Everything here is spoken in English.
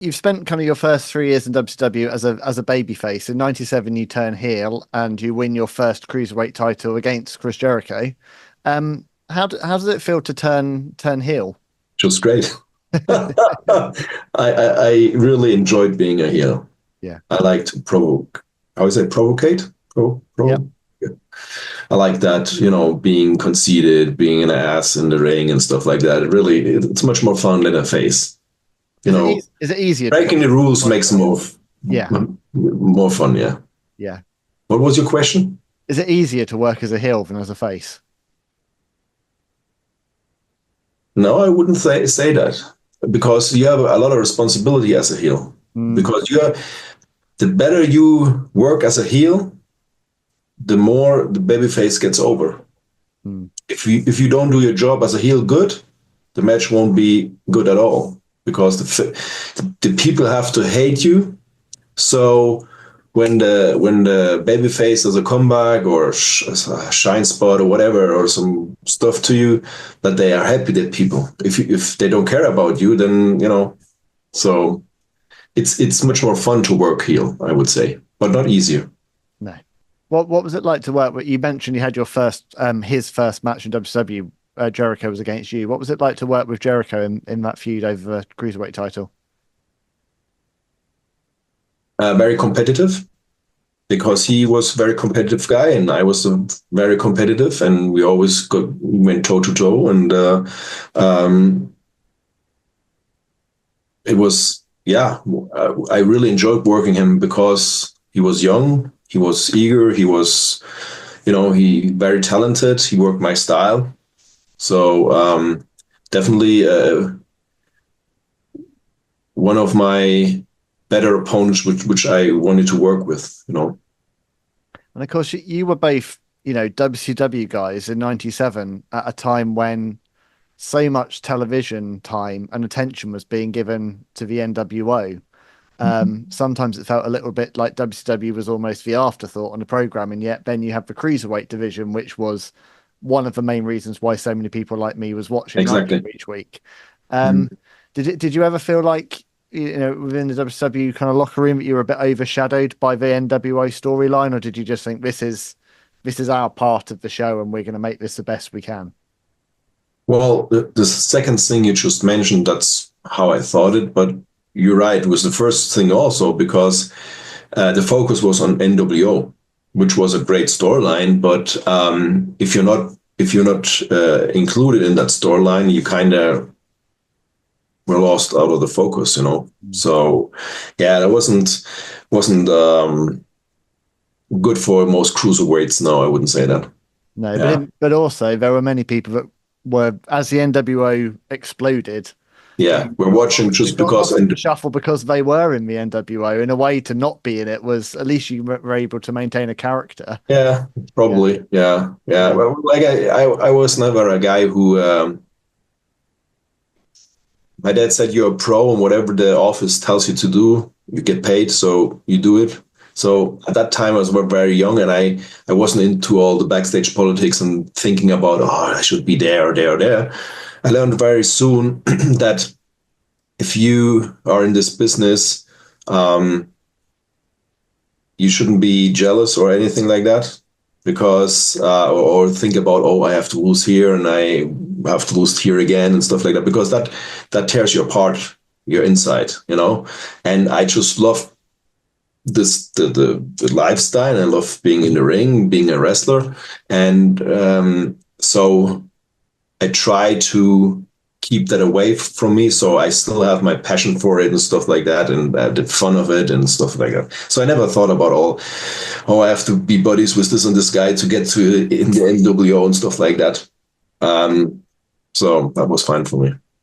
you've spent kind of your first 3 years in WCW as a babyface. In '97, you turn heel and you win your first cruiserweight title against Chris Jericho. How does it feel to turn heel? Just great. I really enjoyed being a heel. Yeah. I like to provoke. How is it? Provocate? Yep. Yeah. I like that, you know, being conceited, being an ass in the ring and stuff like that. It really, it's much more fun than a face. You know, Is it easier to breaking the rules work makes as a heel? Yeah. more fun. Yeah. Yeah. What was your question? Is it easier to work as a heel than as a face? No, I wouldn't say that because you have a lot of responsibility as a heel. Mm, Because the better you work as a heel, the more the babyface gets over. mm, If you don't do your job as a heel good, the match won't be good at all because the people have to hate you. So when the babyface does a comeback or a shine spot or whatever or some stuff to you, that they are happy that people. If they don't care about you, then So it's much more fun to work heel, I would say, but not easier. no. What was it like to work with? You mentioned you had your first his first match in WCW. Jericho was against you. What was it like to work with Jericho in that feud over the cruiserweight title? Very competitive because he was a very competitive guy and I was very competitive, and we always went toe to toe, and um, it was yeah. I really enjoyed working him because he was young, he was eager, he was he very talented. He worked my style, so definitely one of my better opponents, which I wanted to work with. And of course, you were both, WCW guys in '97 at a time when so much television time and attention was being given to the NWO. Sometimes it felt a little bit like WCW was almost the afterthought on the program, and yet then you have the cruiserweight division, which was one of the main reasons why so many people like me was watching Nitro Exactly. each week. Um, did you ever feel like within the WCW kind of locker room that you were a bit overshadowed by the NWO storyline, or did you just think this is our part of the show and we're going to make this the best we can? Well, the second thing you just mentioned, that's how I thought it, but you're right, it was the first thing also because the focus was on NWO, which was a great storyline. But if you're not included in that storyline, you kind of were lost out of the focus. So yeah, that wasn't good for most cruiserweights. No, I wouldn't say that. No, Yeah, but also there were many people that were, as the NWO exploded, yeah, they we're watching just got because, lost in and the shuffle because they were in the NWO. In a way, to not be in it was at least you were able to maintain a character. yeah, Yeah, probably, yeah, yeah. yeah, Well, like I was never a guy who. My dad said you're a pro, and whatever the office tells you to do, you get paid, so you do it. So at that time, I was very young, and I wasn't into all the backstage politics and thinking about, oh, I should be there or there or there. I learned very soon that if you are in this business, um, you shouldn't be jealous or anything like that, because or think about, oh, I have to lose here and I have to lose here again and stuff like that, because that tears you apart, your inside. And I just love the lifestyle. I love being in the ring, being a wrestler, and so I try to keep that away from me. So I still have my passion for it and stuff like that, and the fun of it and stuff like that. So I never thought about oh, I have to be buddies with this and this guy to get to in the NWO and stuff like that. Um, so that was fine for me.